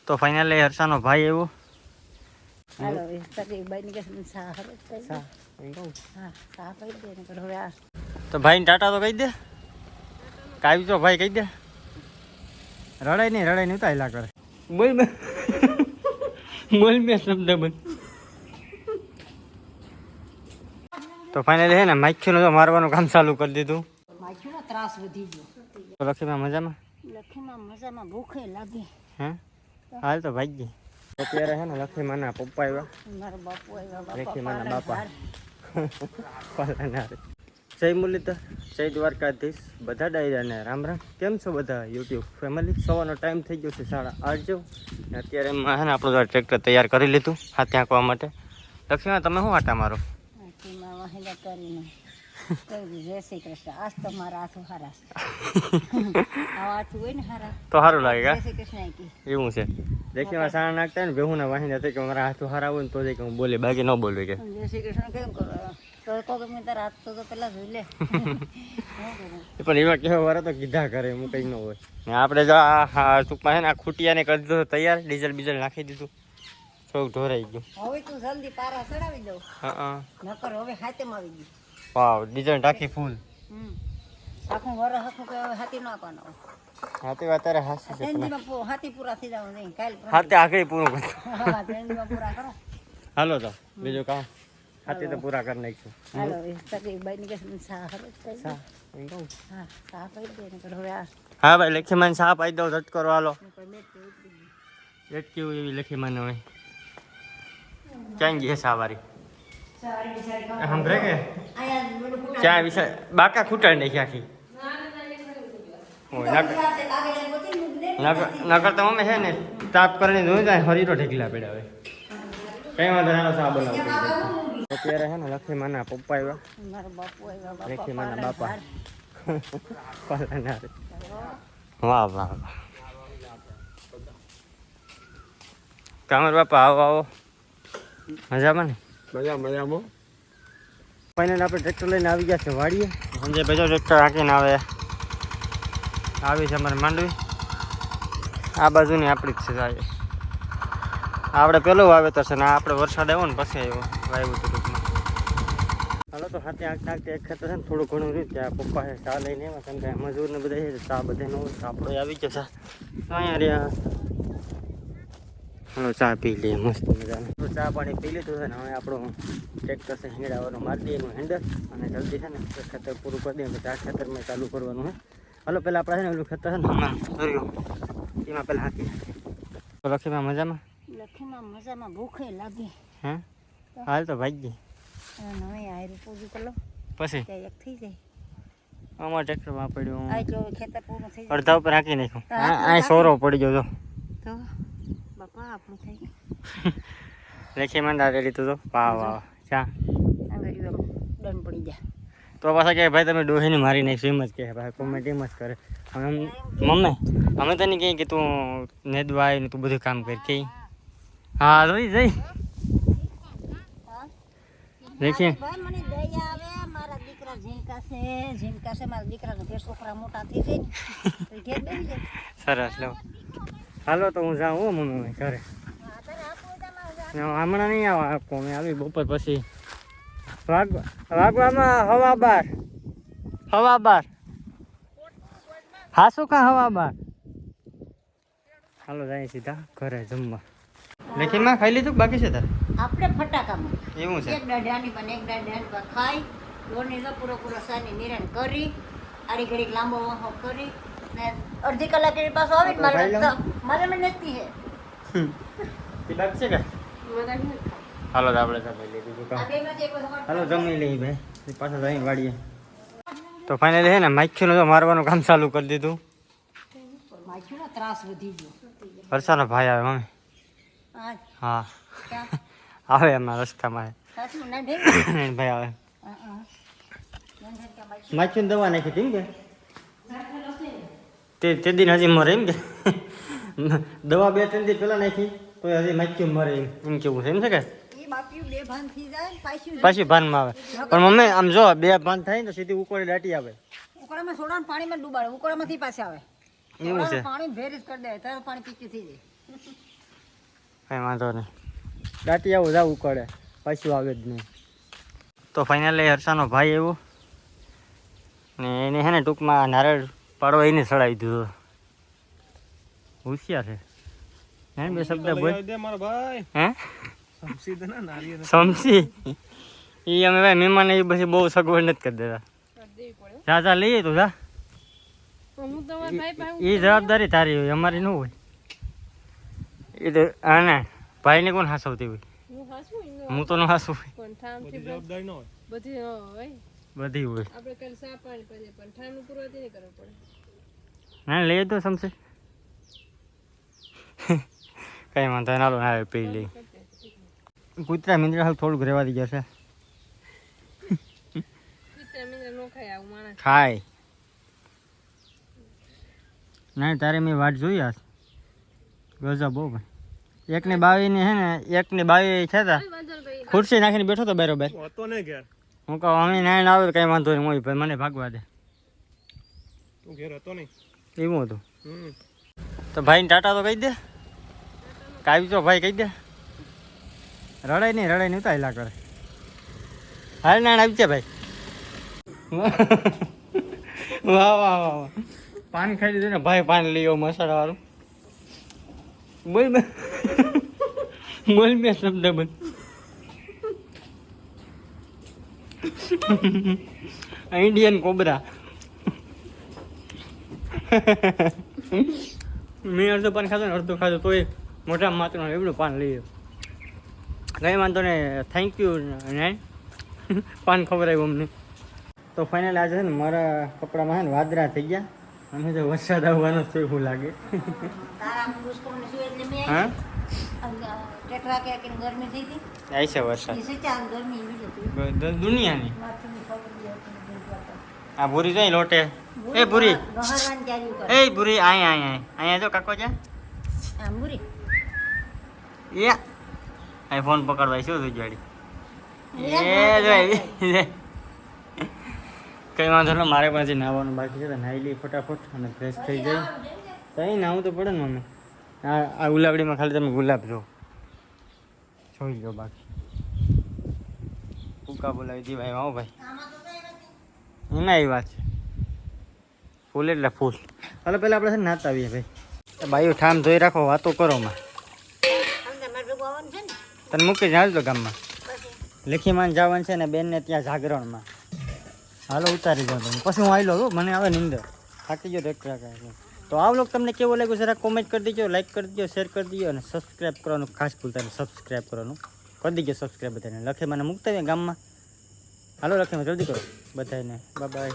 તો ફાઇનલી હર્ષાનો ભાઈ એવો હાલો એ સગી બાઈની કે સા હરે સા એમ કહું હા સા કહી દે ને હવે આ તો ભાઈને ટાટા તો કહી દે કાવી તો ભાઈ કહી દે રડાય નહીં ઉતાયલા કરે બોલ બે બોલ બે શબ્દ બંધ. તો ફાઇનલી હે ને માખ્યુંને તો મારવાનું કામ ચાલુ કરી દીધું. માખ્યુંનો ત્રાસ વધી ગયો. તો લખીમાં મજામાં ભૂખે લાગી હે હાલ તો ભાઈ અત્યારે હે ને લખીમાના પપ્પા આવ્યા મારા બાપુ આવ્યા લખીમાના બાપા જય મુરલીધર જય દ્વારકાધીશ બધા ડાયરાને રામ રામ. કેમ છો બધા યુટ્યુબ ફેમિલી? સવારનો ટાઈમ થઈ ગયો છે 8:30 જેવું. અત્યારે એમાં હે ને આપણું ટ્રેક્ટર તૈયાર કરી લીધું હાથે આંકવા માટે. લક્ષ્મીમાં તમે શું આટા મારો? જય શ્રી કૃષ્ણ. આજ તો મારા હાથો હારા હોય ને હારા તો સારું લાગે જય શ્રી કૃષ્ણ એવું છે. દેખીમાં સાણા નાખતા ને ભેહું ના વાહિંદા થાય કે મારા હાથો હારા હોય ને તો હું બોલે બાકી ન બોલવે કે જય શ્રી કૃષ્ણ કેમ કરો તો ગમે તાર હાથ તો પેલા જોઈ લે પણ એવા કેવા વાળા તો કીધા કરે હું કઈ ન હોય ને આપણે જો આ ટૂંકમાં છે ને આ ખૂટિયાને કરી દીધું તૈયાર ડીઝલ બીઝલ નાખી દીધું થોડુંક ઢોરાઈ ગયું. હવે તું જલ્દી પારા ચડાવી દઉં હા નકર હવે હાથેમાં આવી ગયું. વાવ ડીઝલ ટાંકી ફૂલ આખું વરસ આખું કે હાથી નાખવાનો હાથી અત્યારે હાસી છે હાથી પૂરા થઈ જવાનું નહીં કાલ હાથે આખરી પૂરું કરતો પૂરા કરો. હાલો તો બીજું કામ હાથી તો પૂરા કરી નાખશું. હાલો એ સગી બાઈની કે સા હરે સા એમ કહું હા સા કહી દે ને હવે આ હા ભાઈ લખીમાન સાપ આપી દો ઝટ કરો હાલો કેવું એવી લખીમાન હોય ક્યાં ગઈ સાવારી સાંભળે કે ક્યાં વિશે બાકા ખૂટાડ નાખી આખી નકર તો અમે છે ને તાપ કરીને જોઈ જાય હરીરો ઢેકલા પડ્યા હવે કઈ વાંધો નાનો સા બનાવતો અત્યારે છે ને લખીમાના પપ્પા આવ્યા મારા બાપુ આવ્યા લખીમાના બાપા વાહ વાહ કામર બાપા આવો આવો મજામાં ને મજામાં ફાઇનલ આપણે ટ્રેક્ટર લઈને આવી ગયા છે વાડીએ. સંજય ભાઈ ટ્રેક્ટર હાંકીને આવી છે અમારે માંડવી આ બાજુની આપણી જ છે સાહેબ. આપણે પેલું વાવેતર છે ને આપણે વરસાદ આવ્યો ને પછી આવ્યો વાવ્યું હતું ટૂંકમાં. હાલો તો હાથે આંખતા આંખતે એક ખેતર છે ને થોડું ઘણું રહ્યું ત્યાં પપ્પા છે ચા લઈને એમાં કેમ કે મજૂર ને બધા છે ચા બધા ન હોય તો આપણે આવી ગયો છે અહીંયા રહ્યા. હાલો ચા પી લઈએ મસ્ત મજાનું. તો ચા પાણી પી લીધું છે ને હવે આપણું ટ્રેક્ટર છે હેંગડાવાનું મારી દઈએ એનું હેન્ડલ અને જલ્દી છે ને ખેતર પૂરું કરી દઈએ પછી આ ખેતરમાં ચાલુ કરવાનું હોય. હાલો પહેલાં આપણે છે ને એનું ખેતર છે ને હમણાં ધર્યું એમાં પહેલાં હાંકી તો લખીમાં મજામાં ભૂખે લાગી હે હાલ તો ભાઈ હવે આયરું પૂરું કરો પછી એક થઈ જાય અમારા ટ્રેક્ટરમાં પડ્યું ખેતર પૂરું થઈ અડધા ઉપર હાંકી નાખ્યું આ સોરો પડી ગયો તો બાપા આપણું થઈ ગયું લખીમાં દાદા લીધું તો વાહ વાહ ચા દંડ પડી જાય તો પાછા કે ભાઈ તમે ડોહીને મારી નાખીશું એમ જ કહે ભાઈ કોમેડી એમ જ કરે. હવે મમ્મી અમે તને કહીએ કે તું નેદવાય ને તું બધું કામ કરી કે હા જોઈ જઈ દેખીએ મને દયા આવે મારા દીકરા ઝીણકા છે મારા દીકરાના બે છોકરા મોટા થઈ જાય ને ઘેર બેસી જાય. સરસ લો હાલો તો હું જાઉં હો મમ્મી ઘરે હમણાં નહીં આવા આપકો મેં આવી બપોર પછી વાગવામાં હવા બાર હા શું કા હવા બાર. હાલો જાય સીધા ઘરે જમવા. લેખીમાં ખાઈ લીધું બાકી છે તારે? આપણે ફટાકામાં એવું છે એક દાઢાની પણ એક દાઢાની પણ ખાઈ દોરની તો પૂરો સાની નિરણ કરી આડી ઘડીક લાંબો વાહો કરી ને અડધી કલાક એની પાછો આવી મારે મને નથી હે બાકી છે કે હાલો તો આપણે જમી લઈએ બીજું કામ. હાલો જમી લઈએ ભાઈ પાછા જઈને વાડીએ. તો ફાઇનલી છે ને માખ્યુંને તો મારવાનું કામ ચાલુ કરી દીધું. માખ્યુંનો ત્રાસ વધી ગયો. વર્ષાનો ભાઈ આવે મમ્મી હા આવે એમાં રસ્તામાં ભાઈ આવે માખ્યુંને દવા નાખી હતી એમ કે તે દિન હજી મરે એમ કે દવા 2-3 દી પહેલાં નાખી તો હજી માખ્યું મરે એમ કેવું છે એમ છે કે પાછી ભાનમાં આવે. પણ મમ્મી આમ જો 2 ભાન થાય ને તો સીધી ઉકોળી દાટી આવે. ઉકળામાં સોડાને પાણીમાં ડૂબાડે ઉકળામાંથી પાછા આવે એવું છે પાણી ભેરી જ કરી દે તારે પાણી પીછું થઈ જાય કંઈ વાંધો નહીં. દાંતી આવું જવું પડે, પાછું આવે જ નહીં. તો ફાઇનલી હર્ષાનો ભાઈ એવો ને એને છે ને ટૂંકમાં નારળ પાડવા એને સડાવી દીધો. હોશિયાર છે હે. બે શબ્દ બોલ હે સમસી. એ અમે ભાઈ મહેમાન એ પછી બહુ સગવડ નથી કરી દેતા. જા જા લઈએ તું જા. એ જવાબદારી તારી હોય, અમારી ન હોય. એ તો હા ને ભાઈને કોણ હાસવતી હોય? હું તો ન હાસું હોય. બધી હોય ના લઈએ તો સમસે. કઈ વાંધો ના લો ના પી લઈ. કૂતરા મિંદ્રા હાલ થોડુંક રહેવા દી જશે. ખાય ના તારે મેં વાટ જોઈ આજ ગજા બહુ ભાઈ. એકને 22 ને હે ને 1 ને 22 છે તા ખુરશી નાખીને બેઠો તો બરોબર. હું કહું અમે નાઈન આવે કઈ વાંધો નહીં મોઈ ભાઈ મને ભાગવા દે. તું ઘેર હતો નહીં એવું હતું. તો ભાઈને ટાટા તો કહી દે. કાવી તો ભાઈ કહી દે. રડાય નહીં ઉતાયલા કરે. હાલ નાણ આવી જાય ભાઈ. વાહ વાહ વાહ પાન ખાઈ લીધું ને ભાઈ. પાન લઈ આવો મસાલા વાળું. બોલ મેં શબ્દ બંધ. Indian cobra. મેં અડધો પાન ખાધો ને અડધો ખાધો તોય મોટા માત્ર એવડું પાન લઈ કઈ વાંધો ને. થેન્ક યુ ને પાન ખવડાવ્યું અમને. તો ફાઇનલ આજે છે ને મારા કપડામાં છે ને વાદળા થઈ ગયા. અમે તો વરસાદ આવવાનો છે એવું લાગે. હા ગરમી થઈ હતી. આવી છે વરસાદ દુનિયાની. આ ભૂરી જોઈ લોટે. એ ભૂરી એ ભૂરી અહીંયા જો કાકો જા. એ આ ફોન પકડવાય શું તું જાડી. એ જોઈ કઈ વાંધો નહીં. મારે પાછી નાહવાનું બાકી છે તો નાહી લઈ ફટાફટ અને ફ્રેશ થઈ જાય. કઈ નાહવું તો પડે ને મમ્મી. આ ગુલાબડીમાં ખાલી તમે ગુલાબ જો જોઈ લો. બાકી ફૂકા બોલાવી દી ભાઈ. આવો ભાઈ એમાં એ વાત છે. ફૂલ એટલે ફૂલ. હાલો પહેલાં આપણે છે ને નાતા આવીએ ભાઈ. બાઈઓ ઠામ ધોઈ રાખો વાતો કરો માં. તને મૂકી હાલ તો ગામમાં લેખીમાં જવાનું છે ને બેનને ત્યાં જાગરણમાં. હાલો ઉતારી દો તમે પછી હું આવી લો. મને આવે નિંદર થાકી ગયો તો એક તો આ વ્લોગ તમને કેવો લાગ્યો જરા કોમેન્ટ કરી દીજો, લાઈક કરી દીજો, શેર કરી દીજો અને સબસ્ક્રાઈબ કરવાનું ખાસ ભૂલતા નહીં. સબસ્ક્રાઈબ કરવાનું કરી દીજો. સબસ્ક્રાઈબ બધાને લખે મને મૂકતા હોય ગામમાં. હાલો લખે જલ્દી કરો બધાને. Bye bye.